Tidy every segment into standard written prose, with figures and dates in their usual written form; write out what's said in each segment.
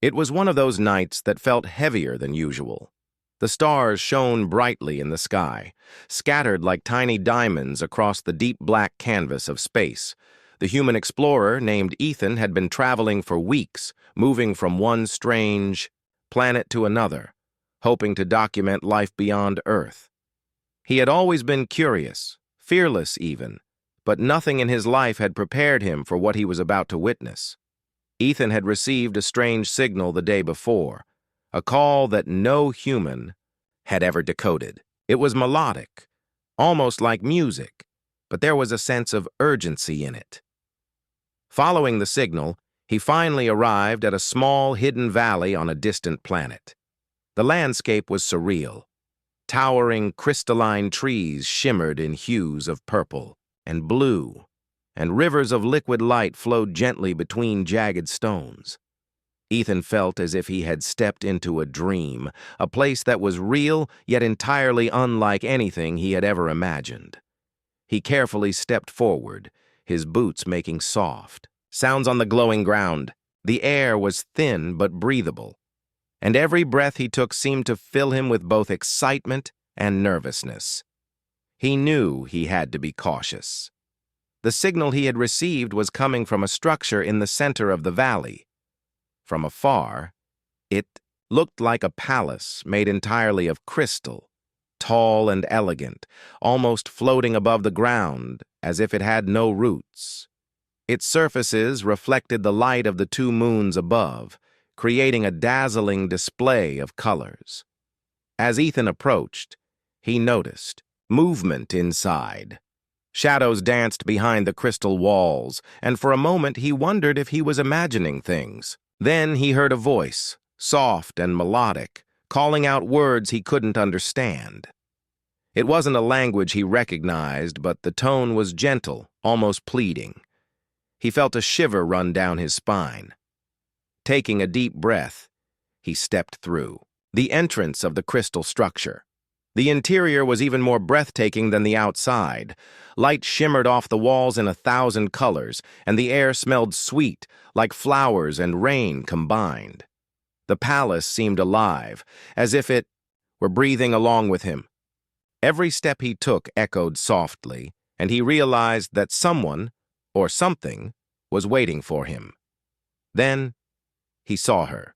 It was one of those nights that felt heavier than usual. The stars shone brightly in the sky, scattered like tiny diamonds across the deep black canvas of space. The human explorer named Ethan had been traveling for weeks, moving from one strange planet to another, hoping to document life beyond Earth. He had always been curious, fearless even, but nothing in his life had prepared him for what he was about to witness. Ethan had received a strange signal the day before, a call that no human had ever decoded. It was melodic, almost like music, but there was a sense of urgency in it. Following the signal, he finally arrived at a small hidden valley on a distant planet. The landscape was surreal. Towering crystalline trees shimmered in hues of purple and blue, and rivers of liquid light flowed gently between jagged stones. Ethan felt as if he had stepped into a dream, a place that was real yet entirely unlike anything he had ever imagined. He carefully stepped forward, his boots making soft sounds on the glowing ground. The air was thin but breathable, and every breath he took seemed to fill him with both excitement and nervousness. He knew he had to be cautious. The signal he had received was coming from a structure in the center of the valley. From afar, it looked like a palace made entirely of crystal, tall and elegant, almost floating above the ground as if it had no roots. Its surfaces reflected the light of the two moons above, creating a dazzling display of colors. As Ethan approached, he noticed movement inside. Shadows danced behind the crystal walls, and for a moment he wondered if he was imagining things. Then he heard a voice, soft and melodic, calling out words he couldn't understand. It wasn't a language he recognized, but the tone was gentle, almost pleading. He felt a shiver run down his spine. Taking a deep breath, he stepped through the entrance of the crystal structure. The interior was even more breathtaking than the outside. Light shimmered off the walls in 1,000 colors, and the air smelled sweet, like flowers and rain combined. The palace seemed alive, as if it were breathing along with him. Every step he took echoed softly, and he realized that someone, or something, was waiting for him. Then he saw her.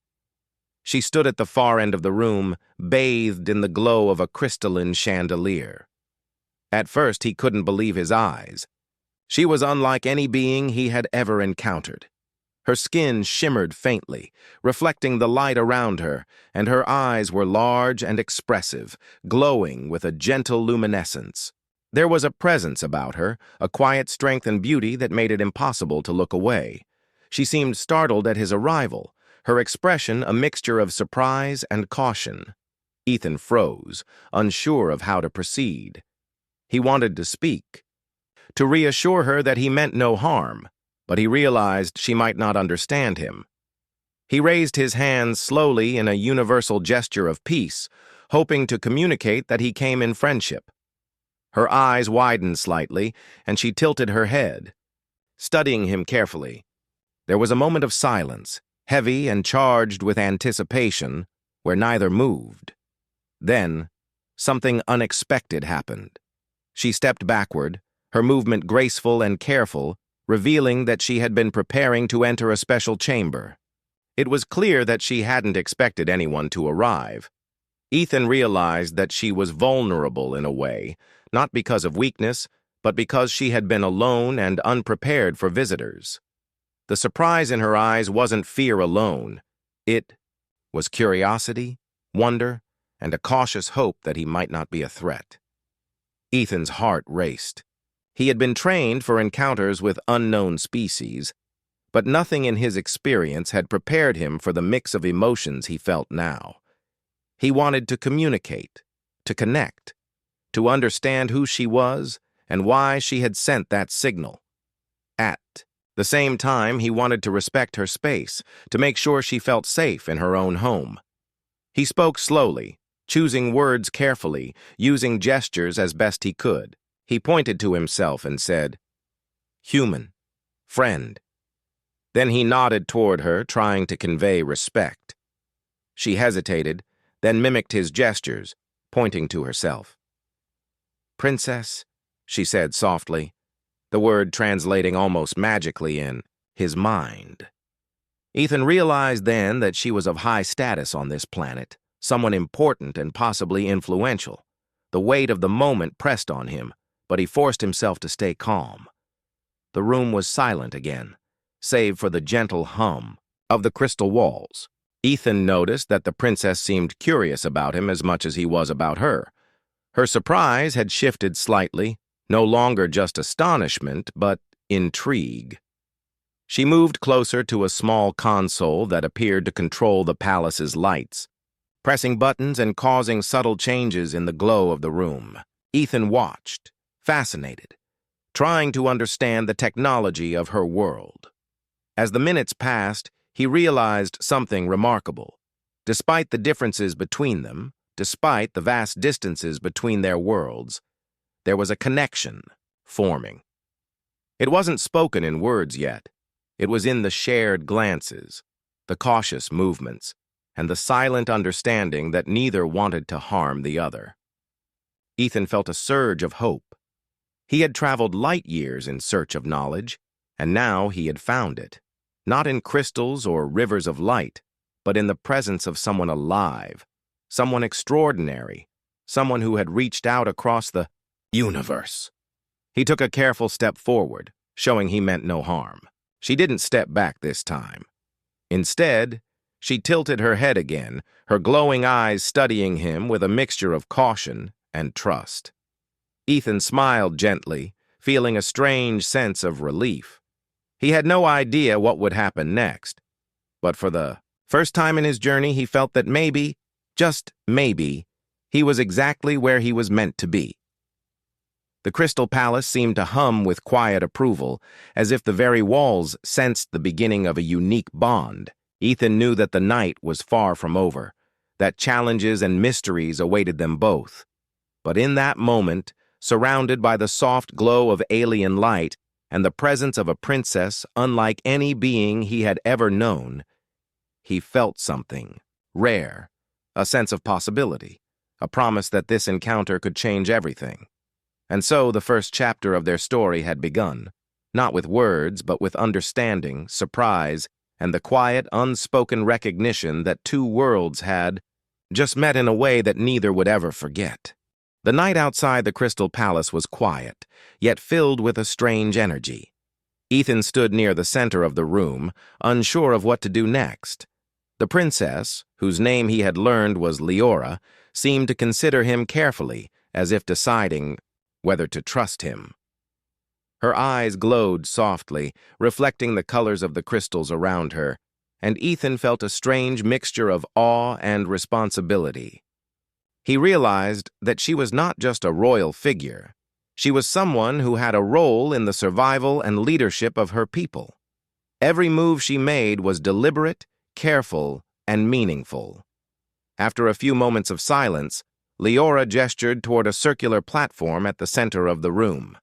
She stood at the far end of the room, bathed in the glow of a crystalline chandelier. At first, he couldn't believe his eyes. She was unlike any being he had ever encountered. Her skin shimmered faintly, reflecting the light around her, and her eyes were large and expressive, glowing with a gentle luminescence. There was a presence about her, a quiet strength and beauty that made it impossible to look away. She seemed startled at his arrival, her expression a mixture of surprise and caution. Ethan froze, unsure of how to proceed. He wanted to speak, to reassure her that he meant no harm, but he realized she might not understand him. He raised his hands slowly in a universal gesture of peace, hoping to communicate that he came in friendship. Her eyes widened slightly, and she tilted her head, studying him carefully. There was a moment of silence, heavy and charged with anticipation, where neither moved. Then, something unexpected happened. She stepped backward, her movement graceful and careful, revealing that she had been preparing to enter a special chamber. It was clear that she hadn't expected anyone to arrive. Ethan realized that she was vulnerable in a way, not because of weakness, but because she had been alone and unprepared for visitors. The surprise in her eyes wasn't fear alone. It was curiosity, wonder, and a cautious hope that he might not be a threat. Ethan's heart raced. He had been trained for encounters with unknown species, but nothing in his experience had prepared him for the mix of emotions he felt now. He wanted to communicate, to connect, to understand who she was and why she had sent that signal. At the same time, he wanted to respect her space, to make sure she felt safe in her own home. He spoke slowly, choosing words carefully, using gestures as best he could. He pointed to himself and said, "Human, friend." Then he nodded toward her, trying to convey respect. She hesitated, then mimicked his gestures, pointing to herself. "Princess," she said softly, the word translating almost magically in his mind. Ethan realized then that she was of high status on this planet, someone important and possibly influential. The weight of the moment pressed on him, but he forced himself to stay calm. The room was silent again, save for the gentle hum of the crystal walls. Ethan noticed that the princess seemed curious about him as much as he was about her. Her surprise had shifted slightly, no longer just astonishment, but intrigue. She moved closer to a small console that appeared to control the palace's lights, pressing buttons and causing subtle changes in the glow of the room. Ethan watched, fascinated, trying to understand the technology of her world. As the minutes passed, he realized something remarkable. Despite the differences between them, despite the vast distances between their worlds, there was a connection forming. It wasn't spoken in words yet. It was in the shared glances, the cautious movements, and the silent understanding that neither wanted to harm the other. Ethan felt a surge of hope. He had traveled light years in search of knowledge, and now he had found it, not in crystals or rivers of light, but in the presence of someone alive, someone extraordinary, someone who had reached out across the universe. He took a careful step forward, showing he meant no harm. She didn't step back this time. Instead, she tilted her head again, her glowing eyes studying him with a mixture of caution and trust. Ethan smiled gently, feeling a strange sense of relief. He had no idea what would happen next, but for the first time in his journey, he felt that maybe, just maybe, he was exactly where he was meant to be. The Crystal Palace seemed to hum with quiet approval, as if the very walls sensed the beginning of a unique bond. Ethan knew that the night was far from over, that challenges and mysteries awaited them both. But in that moment, surrounded by the soft glow of alien light and the presence of a princess unlike any being he had ever known, he felt something rare, a sense of possibility, a promise that this encounter could change everything. And so the first chapter of their story had begun, not with words, but with understanding, surprise, and the quiet, unspoken recognition that two worlds had just met in a way that neither would ever forget. The night outside the Crystal Palace was quiet, yet filled with a strange energy. Ethan stood near the center of the room, unsure of what to do next. The princess, whose name he had learned was Leora, seemed to consider him carefully, as if deciding whether to trust him. Her eyes glowed softly, reflecting the colors of the crystals around her, and Ethan felt a strange mixture of awe and responsibility. He realized that she was not just a royal figure. She was someone who had a role in the survival and leadership of her people. Every move she made was deliberate, careful, and meaningful. After a few moments of silence, Leora gestured toward a circular platform at the center of the room.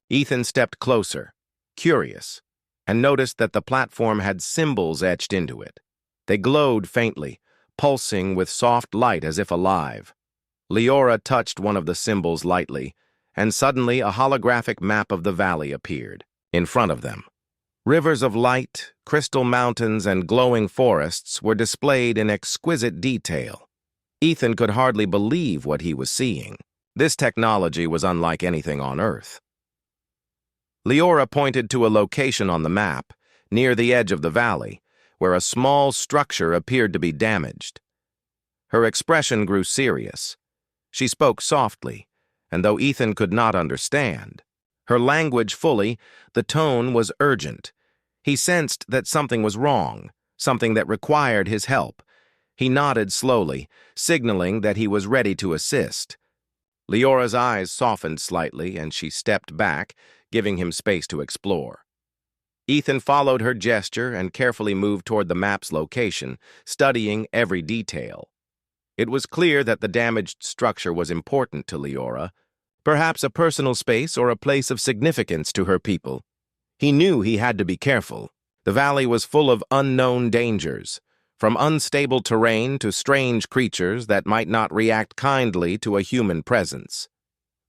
Ethan stepped closer, curious, and noticed that the platform had symbols etched into it. They glowed faintly, pulsing with soft light as if alive. Leora touched one of the symbols lightly, and suddenly a holographic map of the valley appeared in front of them. Rivers of light, crystal mountains, and glowing forests were displayed in exquisite detail. Ethan could hardly believe what he was seeing. This technology was unlike anything on Earth. Leora pointed to a location on the map, near the edge of the valley, where a small structure appeared to be damaged. Her expression grew serious. She spoke softly, and though Ethan could not understand her language fully, the tone was urgent. He sensed that something was wrong, something that required his help. He nodded slowly, signaling that he was ready to assist. Leora's eyes softened slightly, and she stepped back, giving him space to explore. Ethan followed her gesture and carefully moved toward the map's location, studying every detail. It was clear that the damaged structure was important to Leora, perhaps a personal space or a place of significance to her people. He knew he had to be careful, The valley was full of unknown dangers, from unstable terrain to strange creatures that might not react kindly to a human presence.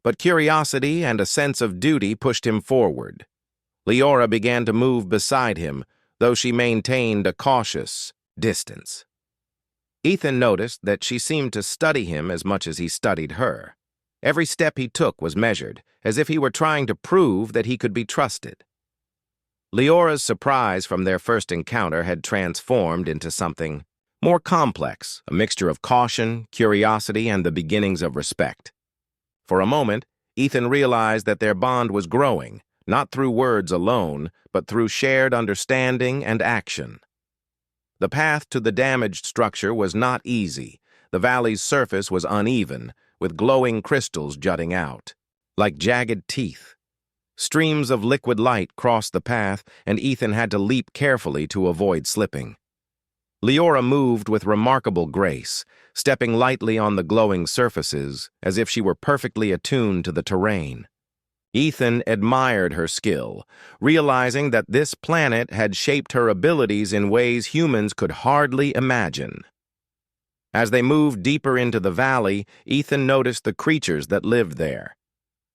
But curiosity and a sense of duty pushed him forward. Leora began to move beside him, though she maintained a cautious distance. Ethan noticed that she seemed to study him as much as he studied her. Every step he took was measured, as if he were trying to prove that he could be trusted. Leora's surprise from their first encounter had transformed into something more complex, a mixture of caution, curiosity, and the beginnings of respect. For a moment, Ethan realized that their bond was growing, not through words alone, but through shared understanding and action. The path to the damaged structure was not easy. The valley's surface was uneven, with glowing crystals jutting out, like jagged teeth. Streams of liquid light crossed the path, and Ethan had to leap carefully to avoid slipping. Leora moved with remarkable grace, stepping lightly on the glowing surfaces, as if she were perfectly attuned to the terrain. Ethan admired her skill, realizing that this planet had shaped her abilities in ways humans could hardly imagine. As they moved deeper into the valley, Ethan noticed the creatures that lived there.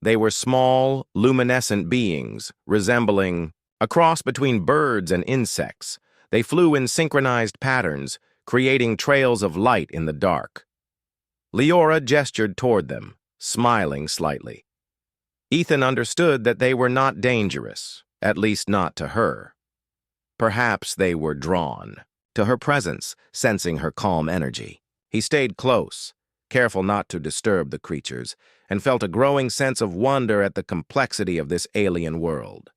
They were small, luminescent beings, resembling a cross between birds and insects. They flew in synchronized patterns, creating trails of light in the dark. Leora gestured toward them, smiling slightly. Ethan understood that they were not dangerous, at least not to her. Perhaps they were drawn to her presence, sensing her calm energy. He stayed close, careful not to disturb the creatures, and felt a growing sense of wonder at the complexity of this alien world.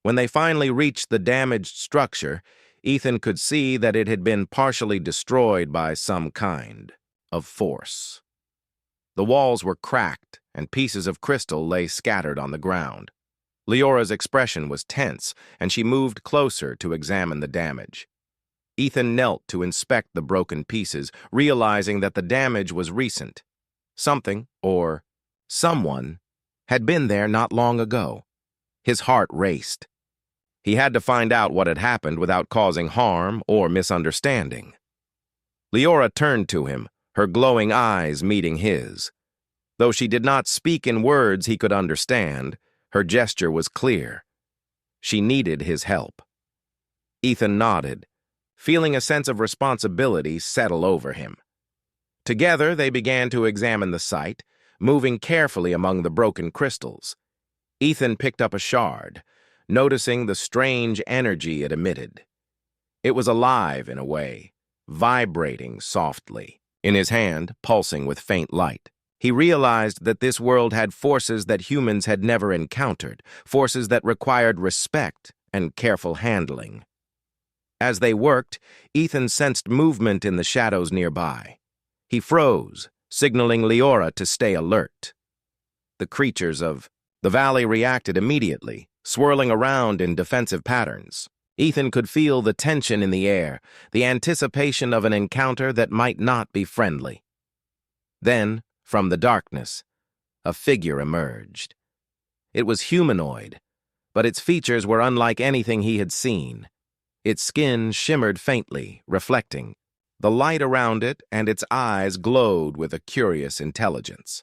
When they finally reached the damaged structure, Ethan could see that it had been partially destroyed by some kind of force. The walls were cracked, and pieces of crystal lay scattered on the ground. Leora's expression was tense, and she moved closer to examine the damage. Ethan knelt to inspect the broken pieces, realizing that the damage was recent. Something, or someone, had been there not long ago. His heart raced. He had to find out what had happened without causing harm or misunderstanding. Leora turned to him, her glowing eyes meeting his. Though she did not speak in words he could understand, her gesture was clear. She needed his help. Ethan nodded, feeling a sense of responsibility settle over him. Together they began to examine the site, moving carefully among the broken crystals. Ethan picked up a shard, noticing the strange energy it emitted. It was alive in a way, vibrating softly. In his hand, pulsing with faint light. He realized that this world had forces that humans had never encountered, forces that required respect and careful handling. As they worked, Ethan sensed movement in the shadows nearby. He froze, signaling Leora to stay alert. The creatures of the valley reacted immediately, swirling around in defensive patterns. Ethan could feel the tension in the air, the anticipation of an encounter that might not be friendly. Then, from the darkness, a figure emerged. It was humanoid, but its features were unlike anything he had seen. Its skin shimmered faintly, reflecting. The light around it and its eyes glowed with a curious intelligence.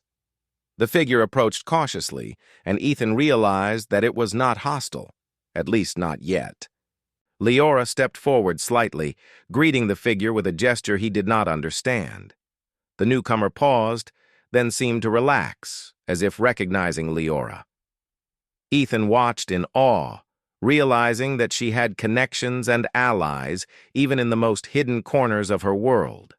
The figure approached cautiously, and Ethan realized that it was not hostile, at least not yet. Leora stepped forward slightly, greeting the figure with a gesture he did not understand. The newcomer paused, then seemed to relax, as if recognizing Leora. Ethan watched in awe, realizing that she had connections and allies even in the most hidden corners of her world.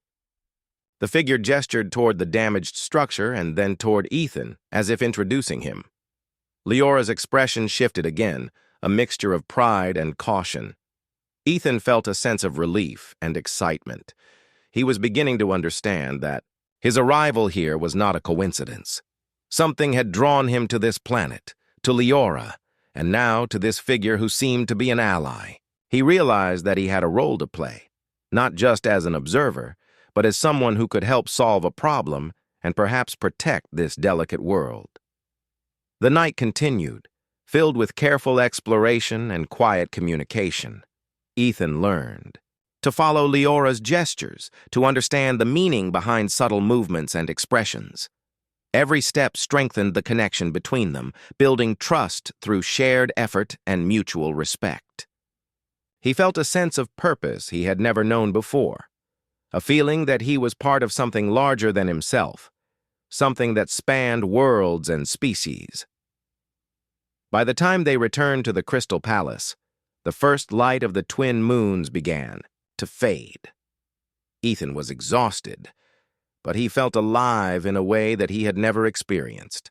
The figure gestured toward the damaged structure and then toward Ethan, as if introducing him. Leora's expression shifted again, a mixture of pride and caution. Ethan felt a sense of relief and excitement. He was beginning to understand that his arrival here was not a coincidence. Something had drawn him to this planet, to Leora, and now to this figure who seemed to be an ally. He realized that he had a role to play, not just as an observer, but as someone who could help solve a problem and perhaps protect this delicate world. The night continued, filled with careful exploration and quiet communication. Ethan learned. To follow Leora's gestures, to understand the meaning behind subtle movements and expressions. Every step strengthened the connection between them, building trust through shared effort and mutual respect. He felt a sense of purpose he had never known before, a feeling that he was part of something larger than himself, something that spanned worlds and species. By the time they returned to the Crystal Palace, the first light of the twin moons began to fade. Ethan was exhausted, but he felt alive in a way that he had never experienced.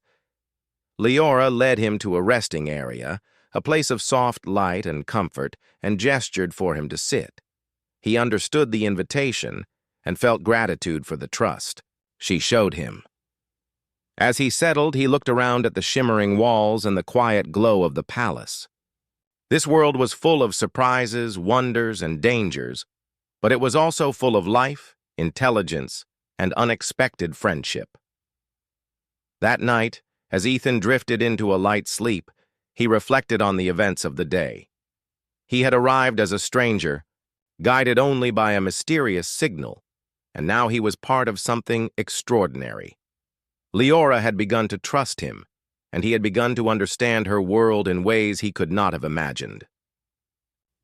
Leora led him to a resting area, a place of soft light and comfort, and gestured for him to sit. He understood the invitation and felt gratitude for the trust she showed him. As he settled, he looked around at the shimmering walls and the quiet glow of the palace. This world was full of surprises, wonders, and dangers, but it was also full of life, intelligence, and unexpected friendship. That night, as Ethan drifted into a light sleep, he reflected on the events of the day. He had arrived as a stranger, guided only by a mysterious signal, and now he was part of something extraordinary. Leora had begun to trust him, and he had begun to understand her world in ways he could not have imagined.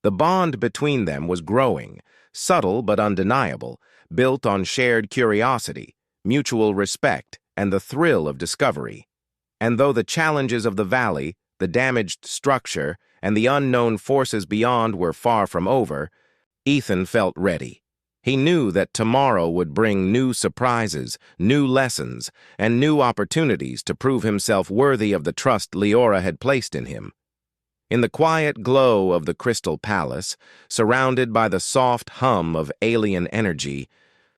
The bond between them was growing, subtle but undeniable, built on shared curiosity, mutual respect, and the thrill of discovery. And though the challenges of the valley, the damaged structure, and the unknown forces beyond were far from over, Ethan felt ready. He knew that tomorrow would bring new surprises, new lessons, and new opportunities to prove himself worthy of the trust Leora had placed in him. In the quiet glow of the Crystal Palace, surrounded by the soft hum of alien energy,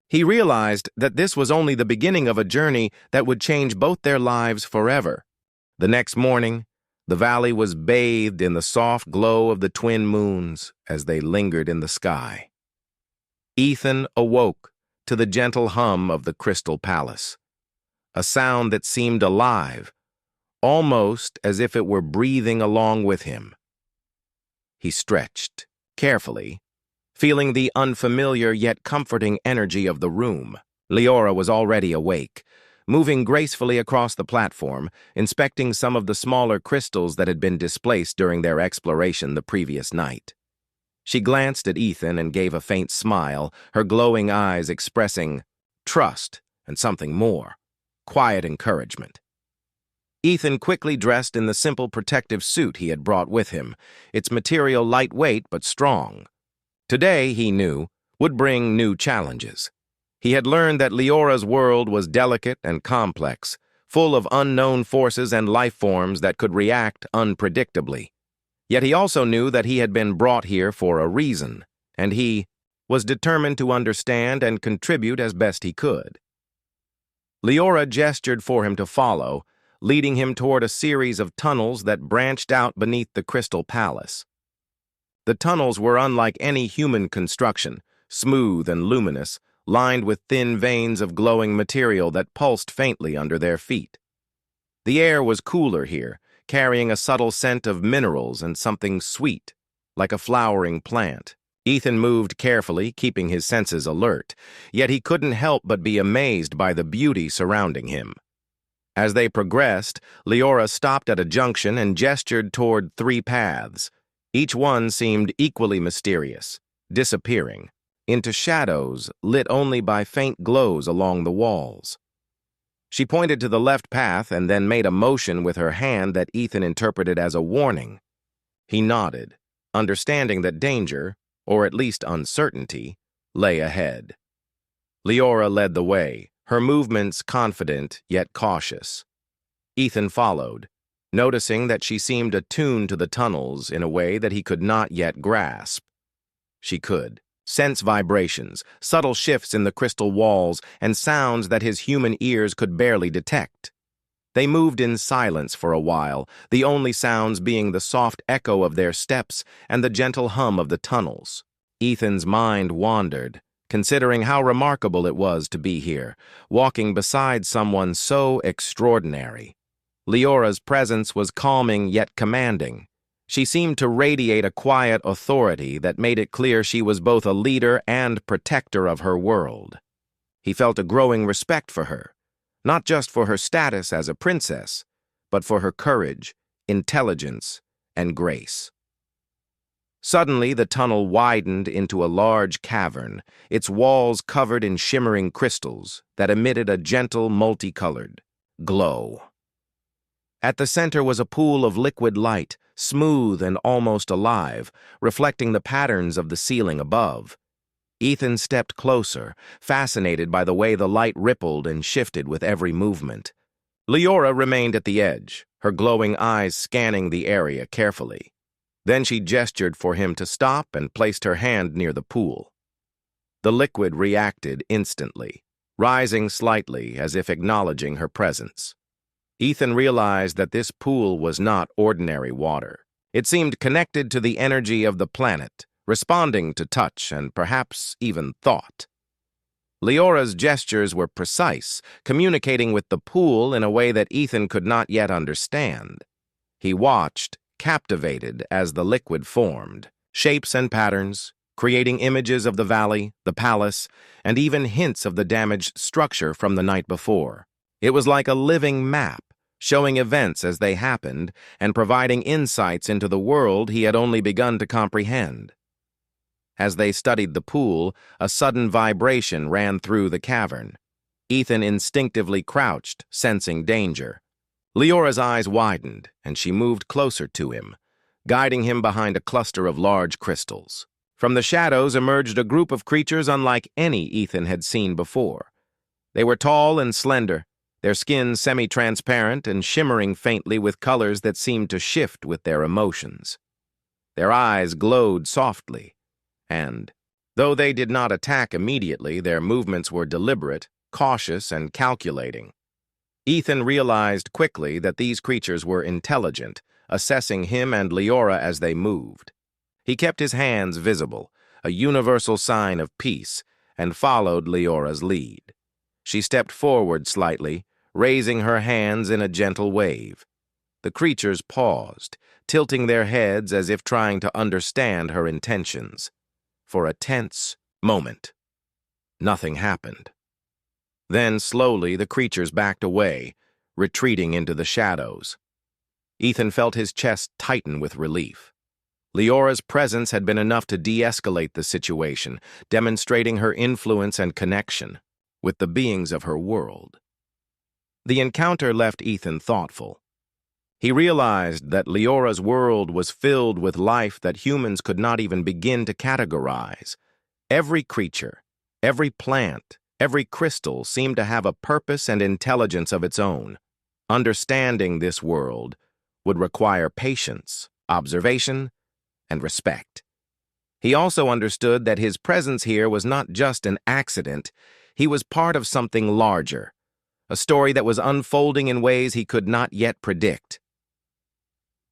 he realized that this was only the beginning of a journey that would change both their lives forever. The next morning, the valley was bathed in the soft glow of the twin moons as they lingered in the sky. Ethan awoke to the gentle hum of the Crystal Palace, a sound that seemed alive, almost as if it were breathing along with him. He stretched, carefully, feeling the unfamiliar yet comforting energy of the room. Leora was already awake, moving gracefully across the platform, inspecting some of the smaller crystals that had been displaced during their exploration the previous night. She glanced at Ethan and gave a faint smile, her glowing eyes expressing trust and something more, quiet encouragement. Ethan quickly dressed in the simple protective suit he had brought with him, its material lightweight but strong. Today, he knew, would bring new challenges. He had learned that Leora's world was delicate and complex, full of unknown forces and life forms that could react unpredictably. Yet he also knew that he had been brought here for a reason, and he was determined to understand and contribute as best he could. Leora gestured for him to follow, leading him toward a series of tunnels that branched out beneath the Crystal Palace. The tunnels were unlike any human construction, smooth and luminous, lined with thin veins of glowing material that pulsed faintly under their feet. The air was cooler here, carrying a subtle scent of minerals and something sweet, like a flowering plant. Ethan moved carefully, keeping his senses alert, yet he couldn't help but be amazed by the beauty surrounding him. As they progressed, Leora stopped at a junction and gestured toward 3 paths. Each one seemed equally mysterious, disappearing into shadows lit only by faint glows along the walls. She pointed to the left path and then made a motion with her hand that Ethan interpreted as a warning. He nodded, understanding that danger, or at least uncertainty, lay ahead. Leora led the way, her movements confident yet cautious. Ethan followed, noticing that she seemed attuned to the tunnels in a way that he could not yet grasp. She could sense vibrations, subtle shifts in the crystal walls, and sounds that his human ears could barely detect. They moved in silence for a while, the only sounds being the soft echo of their steps and the gentle hum of the tunnels. Ethan's mind wandered, considering how remarkable it was to be here, walking beside someone so extraordinary. Leora's presence was calming yet commanding, She seemed to radiate a quiet authority that made it clear she was both a leader and protector of her world. He felt a growing respect for her, not just for her status as a princess, but for her courage, intelligence, and grace. Suddenly, the tunnel widened into a large cavern, its walls covered in shimmering crystals that emitted a gentle, multicolored glow. At the center was a pool of liquid light, smooth and almost alive, reflecting the patterns of the ceiling above. Ethan stepped closer, fascinated by the way the light rippled and shifted with every movement. Leora remained at the edge, her glowing eyes scanning the area carefully. Then she gestured for him to stop and placed her hand near the pool. The liquid reacted instantly, rising slightly as if acknowledging her presence. Ethan realized that this pool was not ordinary water. It seemed connected to the energy of the planet, responding to touch and perhaps even thought. Leora's gestures were precise, communicating with the pool in a way that Ethan could not yet understand. He watched, captivated as the liquid formed, shapes and patterns, creating images of the valley, the palace, and even hints of the damaged structure from the night before. It was like a living map, showing events as they happened and providing insights into the world he had only begun to comprehend. As they studied the pool, a sudden vibration ran through the cavern. Ethan instinctively crouched, sensing danger. Leora's eyes widened, and she moved closer to him, guiding him behind a cluster of large crystals. From the shadows emerged a group of creatures unlike any Ethan had seen before. They were tall and slender, their skin semi-transparent and shimmering faintly with colors that seemed to shift with their emotions. Their eyes glowed softly, and, though they did not attack immediately, their movements were deliberate, cautious, and calculating. Ethan realized quickly that these creatures were intelligent, assessing him and Leora as they moved. He kept his hands visible, a universal sign of peace, and followed Leora's lead. She stepped forward slightly, raising her hands in a gentle wave. The creatures paused, tilting their heads as if trying to understand her intentions. For a tense moment, nothing happened. Then, slowly, the creatures backed away, retreating into the shadows. Ethan felt his chest tighten with relief. Leora's presence had been enough to de-escalate the situation, demonstrating her influence and connection with the beings of her world. The encounter left Ethan thoughtful. He realized that Leora's world was filled with life that humans could not even begin to categorize. Every creature, every plant, every crystal seemed to have a purpose and intelligence of its own. Understanding this world would require patience, observation, and respect. He also understood that his presence here was not just an accident, he was part of something larger, a story that was unfolding in ways he could not yet predict.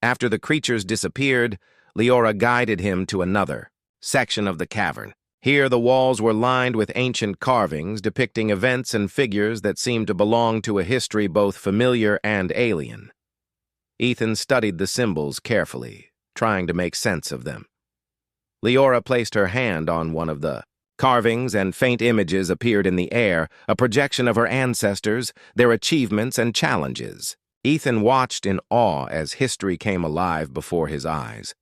After the creatures disappeared, Leora guided him to another section of the cavern. Here, the walls were lined with ancient carvings depicting events and figures that seemed to belong to a history both familiar and alien. Ethan studied the symbols carefully, trying to make sense of them. Leora placed her hand on one of the carvings, and faint images appeared in the air, a projection of her ancestors, their achievements, and challenges. Ethan watched in awe as history came alive before his eyes,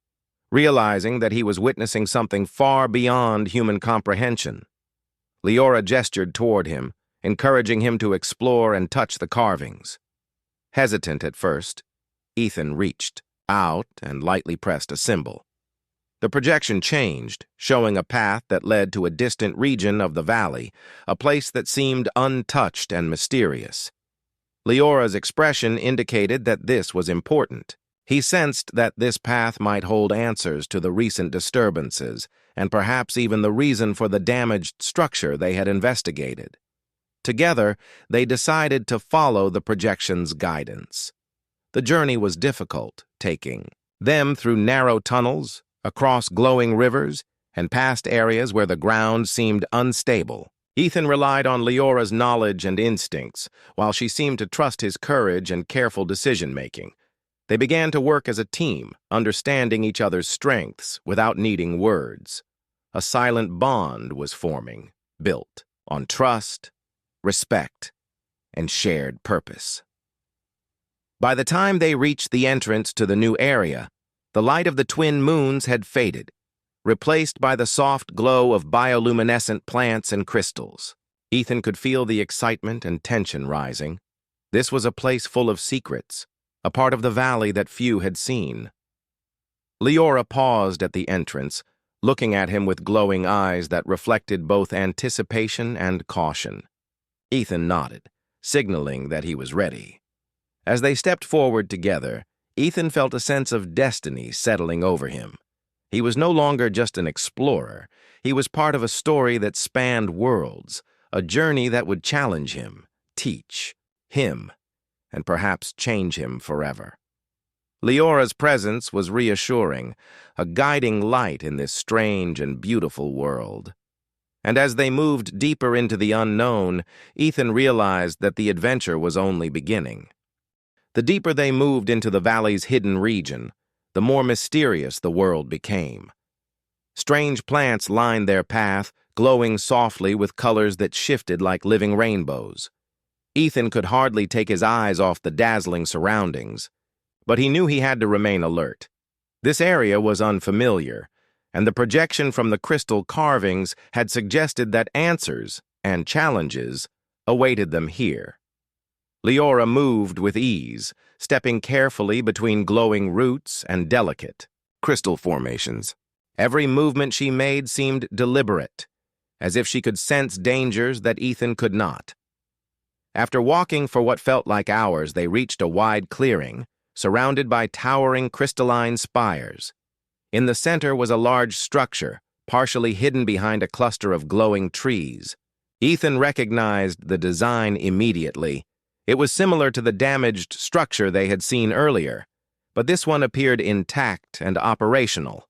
realizing that he was witnessing something far beyond human comprehension. Leora gestured toward him, encouraging him to explore and touch the carvings. Hesitant at first, Ethan reached out and lightly pressed a symbol. The projection changed, showing a path that led to a distant region of the valley, a place that seemed untouched and mysterious. Leora's expression indicated that this was important. He sensed that this path might hold answers to the recent disturbances, and perhaps even the reason for the damaged structure they had investigated. Together, they decided to follow the projection's guidance. The journey was difficult, taking them through narrow tunnels, across glowing rivers, and past areas where the ground seemed unstable. Ethan relied on Leora's knowledge and instincts, while she seemed to trust his courage and careful decision-making. They began to work as a team, understanding each other's strengths without needing words. A silent bond was forming, built on trust, respect, and shared purpose. By the time they reached the entrance to the new area, the light of the twin moons had faded, replaced by the soft glow of bioluminescent plants and crystals. Ethan could feel the excitement and tension rising. This was a place full of secrets, a part of the valley that few had seen. Leora paused at the entrance, looking at him with glowing eyes that reflected both anticipation and caution. Ethan nodded, signaling that he was ready. As they stepped forward together, Ethan felt a sense of destiny settling over him. He was no longer just an explorer. He was part of a story that spanned worlds, a journey that would challenge him, teach him, and perhaps change him forever. Leora's presence was reassuring, a guiding light in this strange and beautiful world. And as they moved deeper into the unknown, Ethan realized that the adventure was only beginning. The deeper they moved into the valley's hidden region, the more mysterious the world became. Strange plants lined their path, glowing softly with colors that shifted like living rainbows. Ethan could hardly take his eyes off the dazzling surroundings, but he knew he had to remain alert. This area was unfamiliar, and the projection from the crystal carvings had suggested that answers and challenges awaited them here. Leora moved with ease, stepping carefully between glowing roots and delicate crystal formations. Every movement she made seemed deliberate, as if she could sense dangers that Ethan could not. After walking for what felt like hours, they reached a wide clearing, surrounded by towering crystalline spires. In the center was a large structure, partially hidden behind a cluster of glowing trees. Ethan recognized the design immediately. It was similar to the damaged structure they had seen earlier, but this one appeared intact and operational.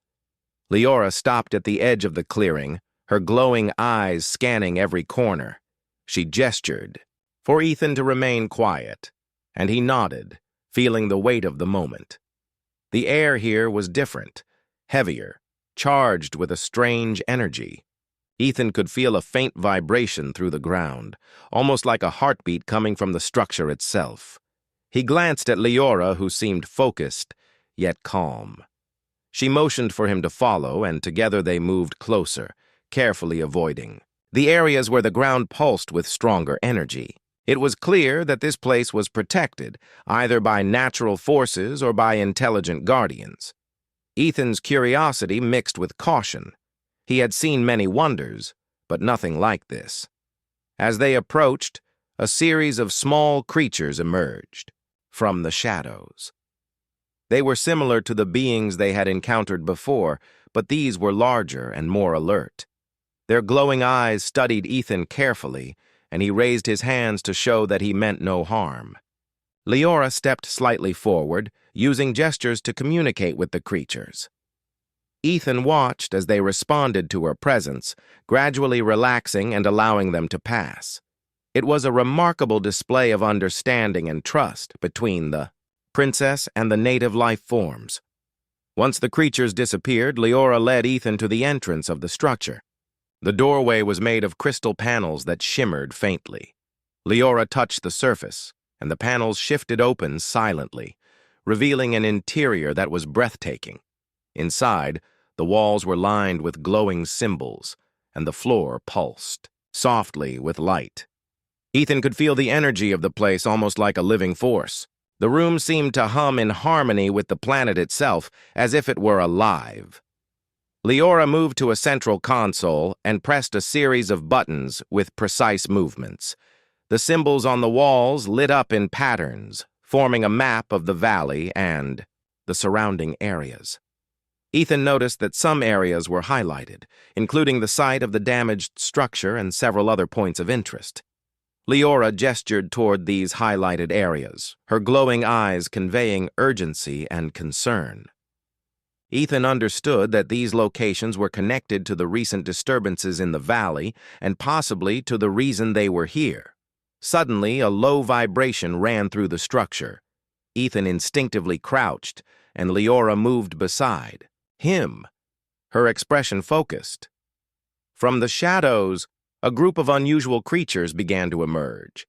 Leora stopped at the edge of the clearing, her glowing eyes scanning every corner. She gestured for Ethan to remain quiet, and he nodded, feeling the weight of the moment. The air here was different, heavier, charged with a strange energy. Ethan could feel a faint vibration through the ground, almost like a heartbeat coming from the structure itself. He glanced at Leora, who seemed focused, yet calm. She motioned for him to follow, and together they moved closer, carefully avoiding the areas where the ground pulsed with stronger energy. It was clear that this place was protected, either by natural forces or by intelligent guardians. Ethan's curiosity mixed with caution. He had seen many wonders, but nothing like this. As they approached, a series of small creatures emerged from the shadows. They were similar to the beings they had encountered before, but these were larger and more alert. Their glowing eyes studied Ethan carefully, and he raised his hands to show that he meant no harm. Leora stepped slightly forward, using gestures to communicate with the creatures. Ethan watched as they responded to her presence, gradually relaxing and allowing them to pass. It was a remarkable display of understanding and trust between the princess and the native life forms. Once the creatures disappeared, Leora led Ethan to the entrance of the structure. The doorway was made of crystal panels that shimmered faintly. Leora touched the surface, and the panels shifted open silently, revealing an interior that was breathtaking. Inside, the walls were lined with glowing symbols, and the floor pulsed softly with light. Ethan could feel the energy of the place almost like a living force. The room seemed to hum in harmony with the planet itself, as if it were alive. Leora moved to a central console and pressed a series of buttons with precise movements. The symbols on the walls lit up in patterns, forming a map of the valley and the surrounding areas. Ethan noticed that some areas were highlighted, including the site of the damaged structure and several other points of interest. Leora gestured toward these highlighted areas, her glowing eyes conveying urgency and concern. Ethan understood that these locations were connected to the recent disturbances in the valley and possibly to the reason they were here. Suddenly, a low vibration ran through the structure. Ethan instinctively crouched, and Leora moved beside him, her expression focused. From the shadows, a group of unusual creatures began to emerge.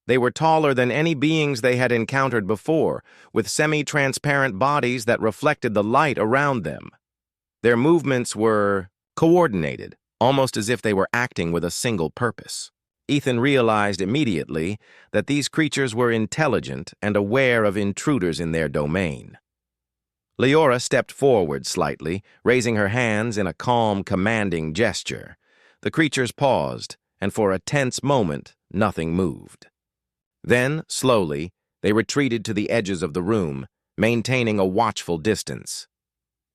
They were taller than any beings they had encountered before, with semi-transparent bodies that reflected the light around them. Their movements were coordinated, almost as if they were acting with a single purpose. Ethan realized immediately that these creatures were intelligent and aware of intruders in their domain. Leora stepped forward slightly, raising her hands in a calm, commanding gesture. The creatures paused, and for a tense moment, nothing moved. Then, slowly, they retreated to the edges of the room, maintaining a watchful distance.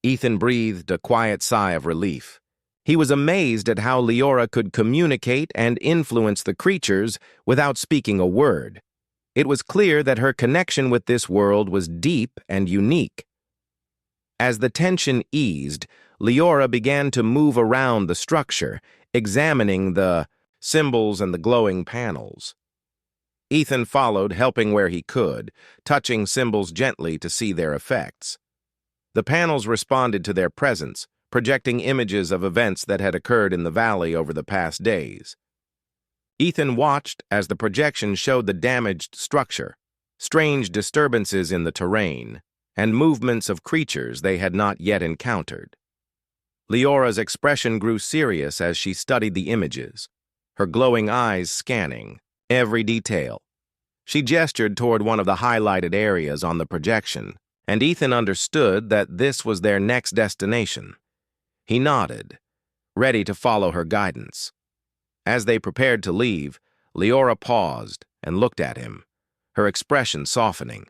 Ethan breathed a quiet sigh of relief. He was amazed at how Leora could communicate and influence the creatures without speaking a word. It was clear that her connection with this world was deep and unique. As the tension eased, Leora began to move around the structure, examining the symbols and the glowing panels. Ethan followed, helping where he could, touching symbols gently to see their effects. The panels responded to their presence, projecting images of events that had occurred in the valley over the past days. Ethan watched as the projection showed the damaged structure, strange disturbances in the terrain, and movements of creatures they had not yet encountered. Leora's expression grew serious as she studied the images, her glowing eyes scanning every detail. She gestured toward one of the highlighted areas on the projection, and Ethan understood that this was their next destination. He nodded, ready to follow her guidance. As they prepared to leave, Leora paused and looked at him, her expression softening.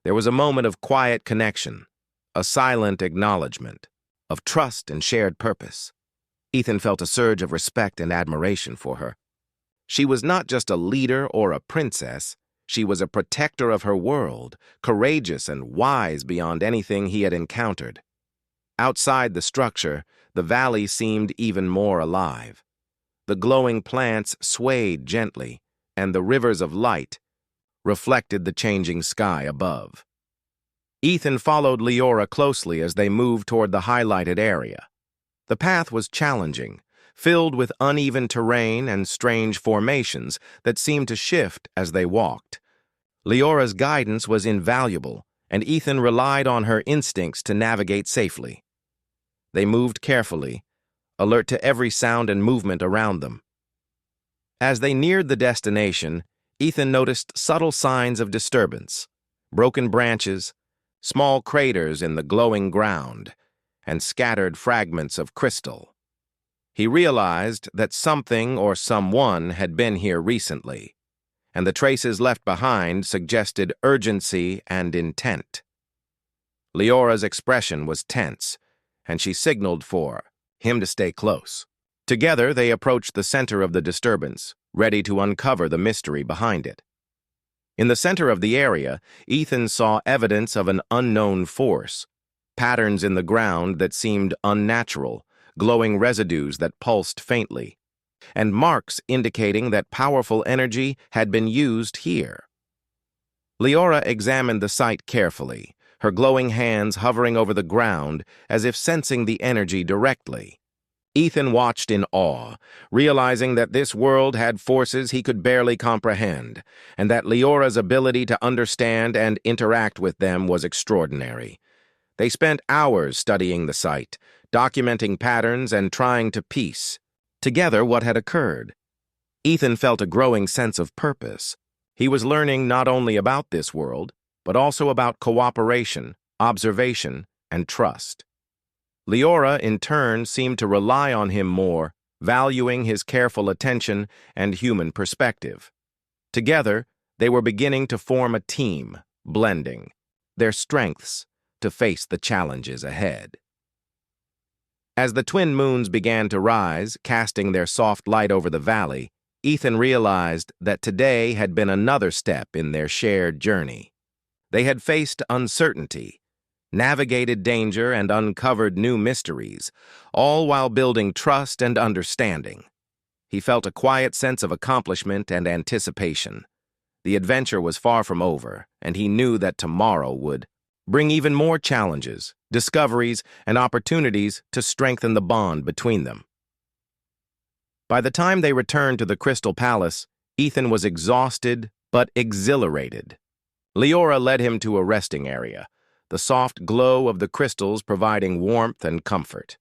There was a moment of quiet connection, a silent acknowledgement, of trust and shared purpose. Ethan felt a surge of respect and admiration for her. She was not just a leader or a princess, she was a protector of her world, courageous and wise beyond anything he had encountered. Outside the structure, the valley seemed even more alive. The glowing plants swayed gently, and the rivers of light reflected the changing sky above. Ethan followed Leora closely as they moved toward the highlighted area. The path was challenging, filled with uneven terrain and strange formations that seemed to shift as they walked. Leora's guidance was invaluable, and Ethan relied on her instincts to navigate safely. They moved carefully, alert to every sound and movement around them. As they neared the destination, Ethan noticed subtle signs of disturbance, broken branches, small craters in the glowing ground, and scattered fragments of crystal. He realized that something or someone had been here recently, and the traces left behind suggested urgency and intent. Leora's expression was tense, and she signaled for him to stay close. Together, they approached the center of the disturbance, ready to uncover the mystery behind it. In the center of the area, Ethan saw evidence of an unknown force, patterns in the ground that seemed unnatural, glowing residues that pulsed faintly, and marks indicating that powerful energy had been used here. Leora examined the site carefully, her glowing hands hovering over the ground as if sensing the energy directly. Ethan watched in awe, realizing that this world had forces he could barely comprehend, and that Leora's ability to understand and interact with them was extraordinary. They spent hours studying the site, documenting patterns and trying to piece together what had occurred. Ethan felt a growing sense of purpose. He was learning not only about this world, but also about cooperation, observation, and trust. Leora, in turn, seemed to rely on him more, valuing his careful attention and human perspective. Together, they were beginning to form a team, blending their strengths to face the challenges ahead. As the twin moons began to rise, casting their soft light over the valley, Ethan realized that today had been another step in their shared journey. They had faced uncertainty, navigated danger, and uncovered new mysteries, all while building trust and understanding. He felt a quiet sense of accomplishment and anticipation. The adventure was far from over, and he knew that tomorrow would bring even more challenges, discoveries, and opportunities to strengthen the bond between them. By the time they returned to the Crystal Palace, Ethan was exhausted but exhilarated. Leora led him to a resting area, the soft glow of the crystals providing warmth and comfort.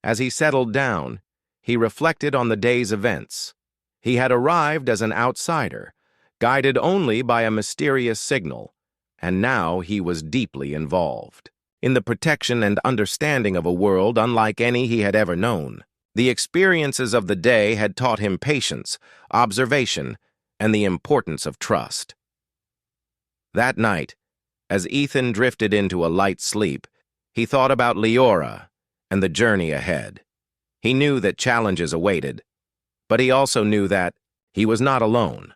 As he settled down, he reflected on the day's events. He had arrived as an outsider, guided only by a mysterious signal, and now he was deeply involved in the protection and understanding of a world unlike any he had ever known. The experiences of the day had taught him patience, observation, and the importance of trust. That night, as Ethan drifted into a light sleep, he thought about Leora and the journey ahead. He knew that challenges awaited, but he also knew that he was not alone.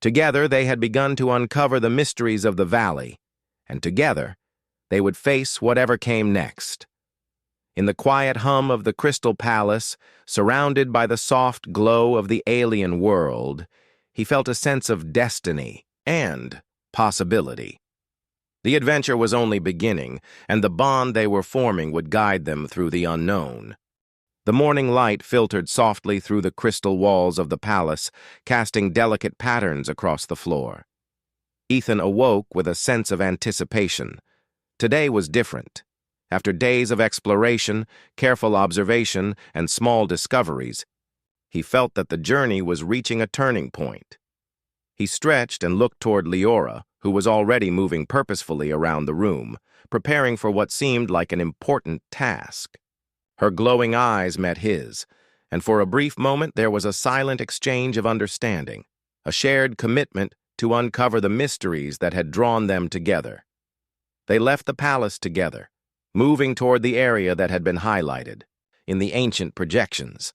Together, they had begun to uncover the mysteries of the valley, and together, they would face whatever came next. In the quiet hum of the Crystal Palace, surrounded by the soft glow of the alien world, he felt a sense of destiny and possibility. The adventure was only beginning, and the bond they were forming would guide them through the unknown. The morning light filtered softly through the crystal walls of the palace, casting delicate patterns across the floor. Ethan awoke with a sense of anticipation. Today was different. After days of exploration, careful observation, and small discoveries, he felt that the journey was reaching a turning point. He stretched and looked toward Leora, who was already moving purposefully around the room, preparing for what seemed like an important task. Her glowing eyes met his, and for a brief moment there was a silent exchange of understanding, a shared commitment to uncover the mysteries that had drawn them together. They left the palace together, moving toward the area that had been highlighted in the ancient projections.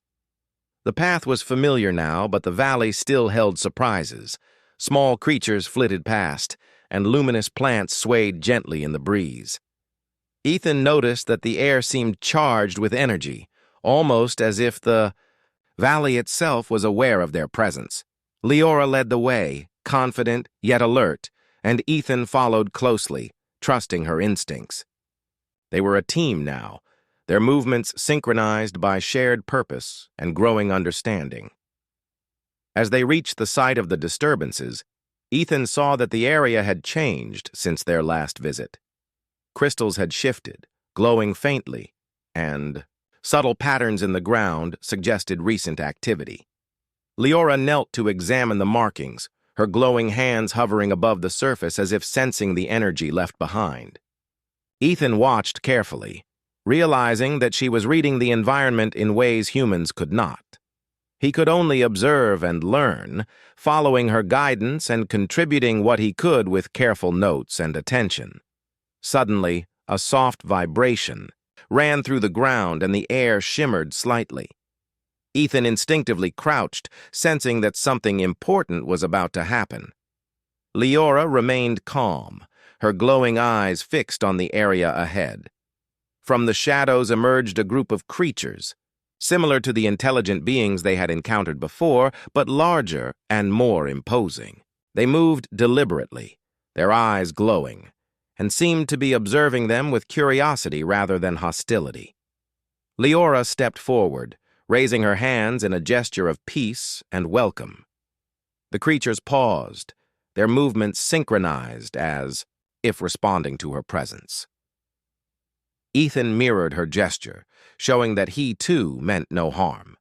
The path was familiar now, but the valley still held surprises. Small creatures flitted past, and luminous plants swayed gently in the breeze. Ethan noticed that the air seemed charged with energy, almost as if the valley itself was aware of their presence. Leora led the way, confident yet alert, and Ethan followed closely, trusting her instincts. They were a team now, their movements synchronized by shared purpose and growing understanding. As they reached the site of the disturbances, Ethan saw that the area had changed since their last visit. Crystals had shifted, glowing faintly, and subtle patterns in the ground suggested recent activity. Leora knelt to examine the markings, her glowing hands hovering above the surface as if sensing the energy left behind. Ethan watched carefully, realizing that she was reading the environment in ways humans could not. He could only observe and learn, following her guidance and contributing what he could with careful notes and attention. Suddenly, a soft vibration ran through the ground and the air shimmered slightly. Ethan instinctively crouched, sensing that something important was about to happen. Leora remained calm, her glowing eyes fixed on the area ahead. From the shadows emerged a group of creatures, similar to the intelligent beings they had encountered before, but larger and more imposing. They moved deliberately, their eyes glowing, and seemed to be observing them with curiosity rather than hostility. Leora stepped forward, raising her hands in a gesture of peace and welcome. The creatures paused, their movements synchronized as if responding to her presence. Ethan mirrored her gesture, showing that he, too, meant no harm.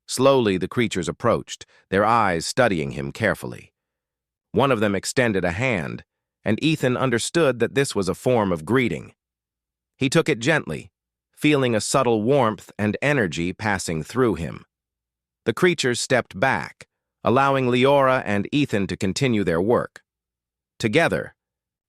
Slowly, the creatures approached, their eyes studying him carefully. One of them extended a hand, and Ethan understood that this was a form of greeting. He took it gently, feeling a subtle warmth and energy passing through him. The creatures stepped back, allowing Leora and Ethan to continue their work. Together,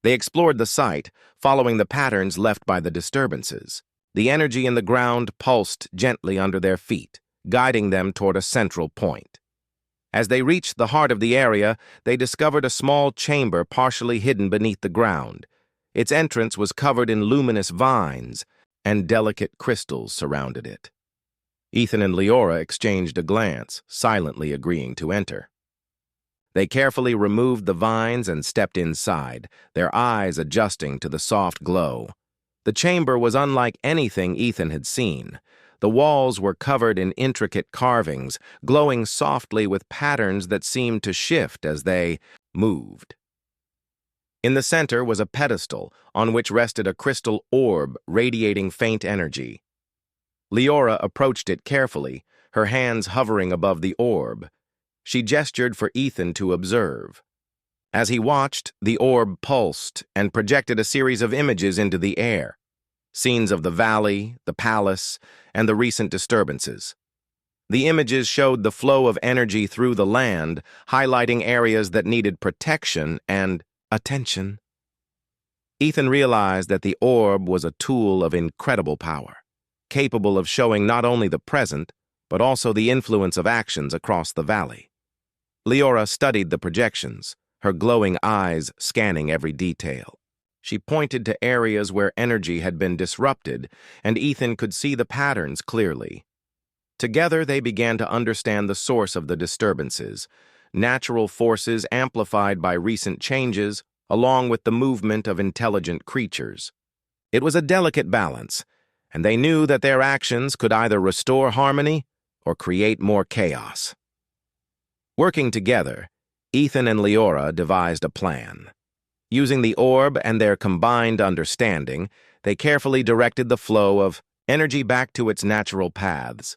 they explored the site, following the patterns left by the disturbances. The energy in the ground pulsed gently under their feet, guiding them toward a central point. As they reached the heart of the area, they discovered a small chamber partially hidden beneath the ground. Its entrance was covered in luminous vines, and delicate crystals surrounded it. Ethan and Leora exchanged a glance, silently agreeing to enter. They carefully removed the vines and stepped inside, their eyes adjusting to the soft glow. The chamber was unlike anything Ethan had seen. The walls were covered in intricate carvings, glowing softly with patterns that seemed to shift as they moved. In the center was a pedestal on which rested a crystal orb radiating faint energy. Leora approached it carefully, her hands hovering above the orb. She gestured for Ethan to observe. As he watched, the orb pulsed and projected a series of images into the air. Scenes of the valley, the palace, and the recent disturbances. The images showed the flow of energy through the land, highlighting areas that needed protection and attention. Ethan realized that the orb was a tool of incredible power, capable of showing not only the present, but also the influence of actions across the valley. Leora studied the projections, her glowing eyes scanning every detail. She pointed to areas where energy had been disrupted, and Ethan could see the patterns clearly. Together, they began to understand the source of the disturbances, natural forces amplified by recent changes, along with the movement of intelligent creatures. It was a delicate balance, and they knew that their actions could either restore harmony or create more chaos. Working together, Ethan and Leora devised a plan. Using the orb and their combined understanding, they carefully directed the flow of energy back to its natural paths.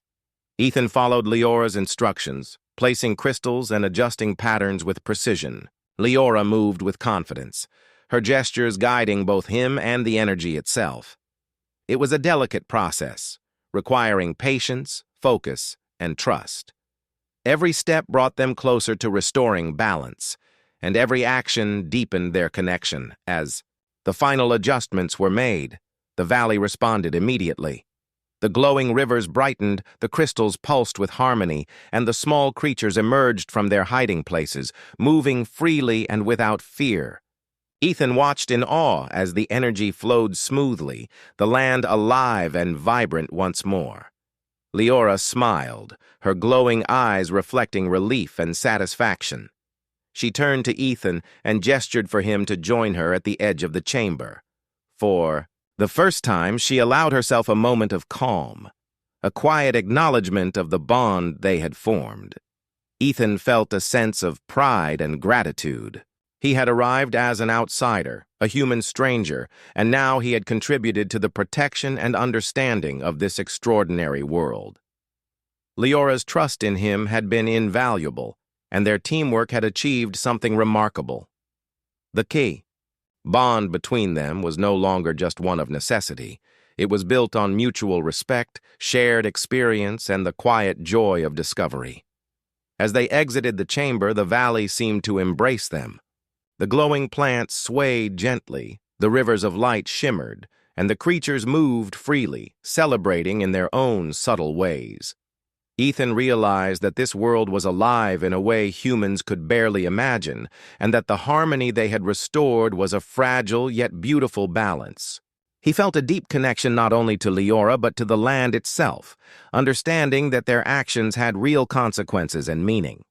Ethan followed Leora's instructions, placing crystals and adjusting patterns with precision. Leora moved with confidence, her gestures guiding both him and the energy itself. It was a delicate process, requiring patience, focus, and trust. Every step brought them closer to restoring balance, and every action deepened their connection. As the final adjustments were made, the valley responded immediately. The glowing rivers brightened, the crystals pulsed with harmony, and the small creatures emerged from their hiding places, moving freely and without fear. Ethan watched in awe as the energy flowed smoothly, the land alive and vibrant once more. Leora smiled, her glowing eyes reflecting relief and satisfaction. She turned to Ethan and gestured for him to join her at the edge of the chamber. For the first time, she allowed herself a moment of calm, a quiet acknowledgement of the bond they had formed. Ethan felt a sense of pride and gratitude. He had arrived as an outsider, a human stranger, and now he had contributed to the protection and understanding of this extraordinary world. Leora's trust in him had been invaluable, and their teamwork had achieved something remarkable. The key bond between them was no longer just one of necessity. It was built on mutual respect, shared experience, and the quiet joy of discovery. As they exited the chamber, the valley seemed to embrace them. The glowing plants swayed gently, the rivers of light shimmered, and the creatures moved freely, celebrating in their own subtle ways. Ethan realized that this world was alive in a way humans could barely imagine, and that the harmony they had restored was a fragile yet beautiful balance. He felt a deep connection not only to Leora but to the land itself, understanding that their actions had real consequences and meaning.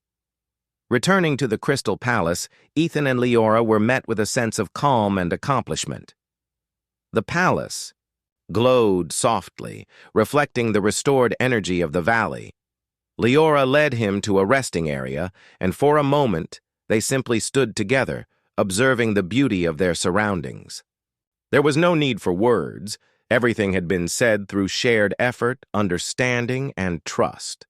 Returning to the Crystal Palace, Ethan and Leora were met with a sense of calm and accomplishment. The palace glowed softly, reflecting the restored energy of the valley. Leora led him to a resting area, and for a moment, they simply stood together, observing the beauty of their surroundings. There was no need for words. Everything had been said through shared effort, understanding, and trust.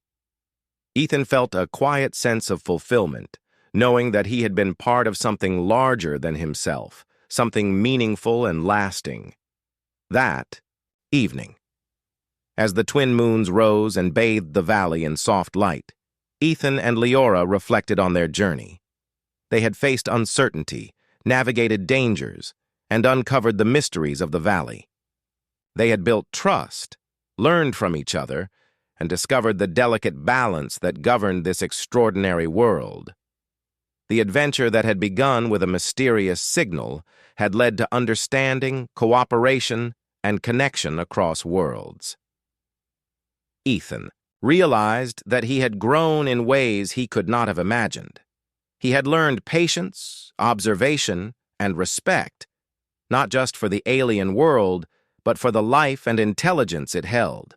Ethan felt a quiet sense of fulfillment, knowing that he had been part of something larger than himself, something meaningful and lasting. That evening, as the twin moons rose and bathed the valley in soft light, Ethan and Leora reflected on their journey. They had faced uncertainty, navigated dangers, and uncovered the mysteries of the valley. They had built trust, learned from each other, and discovered the delicate balance that governed this extraordinary world. The adventure that had begun with a mysterious signal had led to understanding, cooperation, and connection across worlds. Ethan realized that he had grown in ways he could not have imagined. He had learned patience, observation, and respect, not just for the alien world, but for the life and intelligence it held.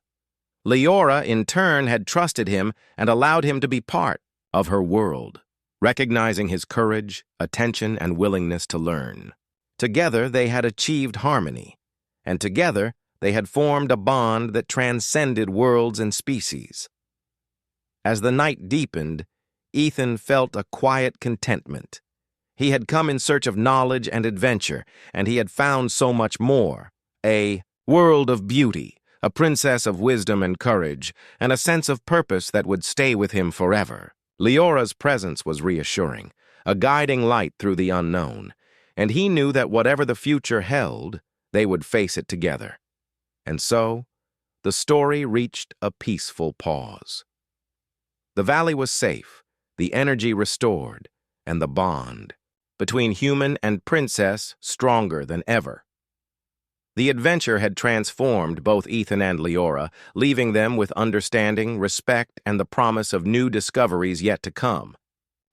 Leora, in turn, had trusted him and allowed him to be part of her world, recognizing his courage, attention, and willingness to learn. Together, they had achieved harmony, and together, they had formed a bond that transcended worlds and species. As the night deepened, Ethan felt a quiet contentment. He had come in search of knowledge and adventure, and he had found so much more. A world of beauty, a princess of wisdom and courage, and a sense of purpose that would stay with him forever. Leora's presence was reassuring, a guiding light through the unknown, and he knew that whatever the future held, they would face it together. And so, the story reached a peaceful pause. The valley was safe, the energy restored, and the bond between human and princess stronger than ever. The adventure had transformed both Ethan and Leora, leaving them with understanding, respect, and the promise of new discoveries yet to come.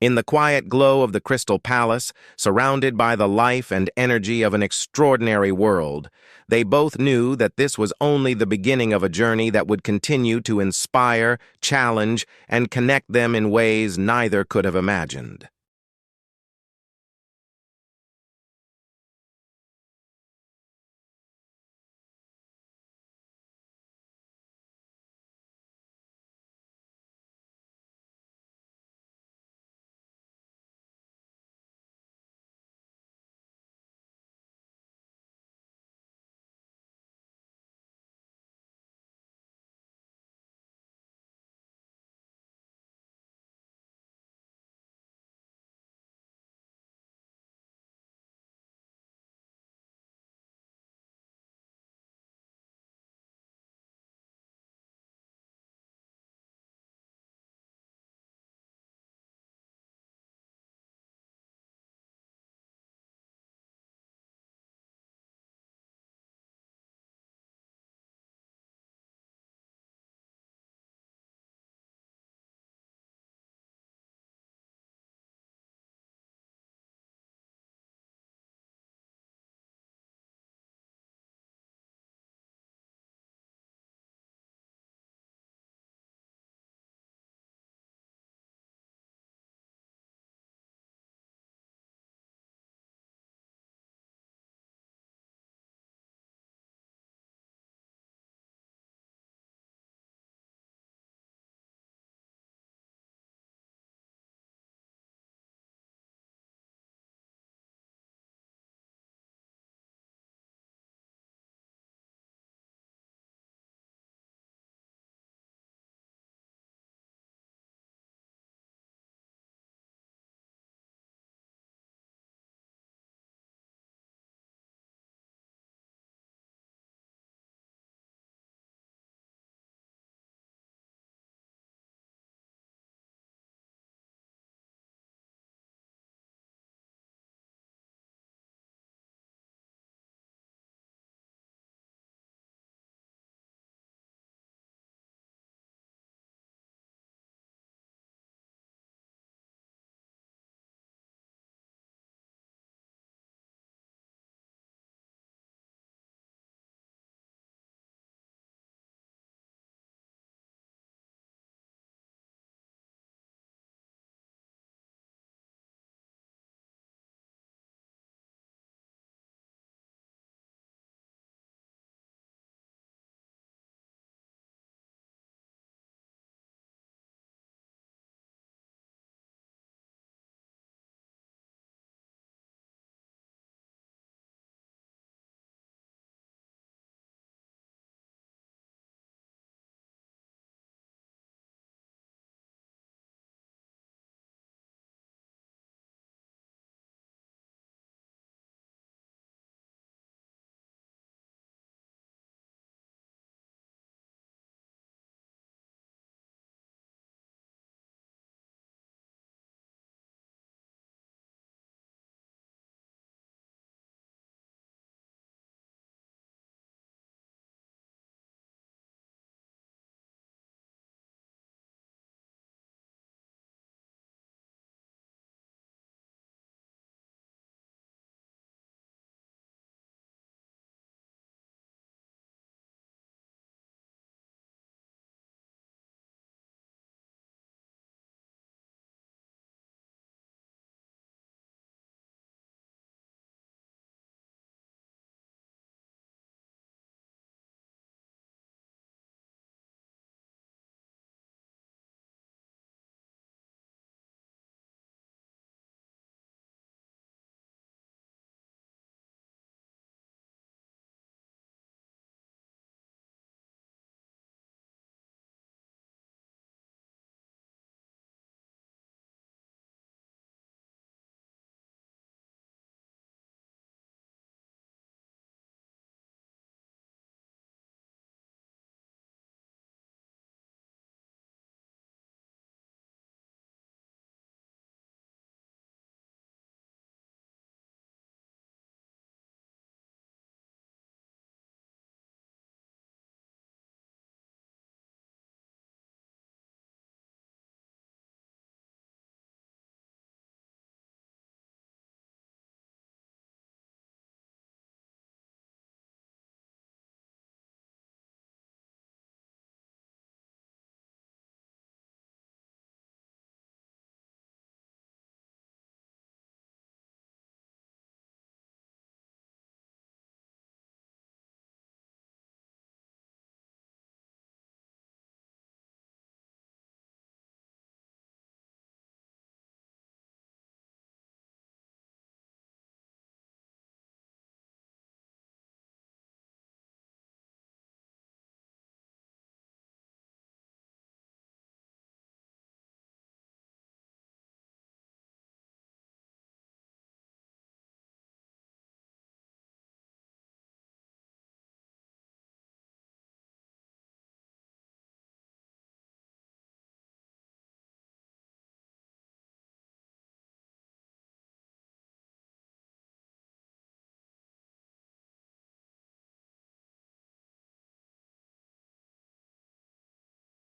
In the quiet glow of the Crystal Palace, surrounded by the life and energy of an extraordinary world, they both knew that this was only the beginning of a journey that would continue to inspire, challenge, and connect them in ways neither could have imagined.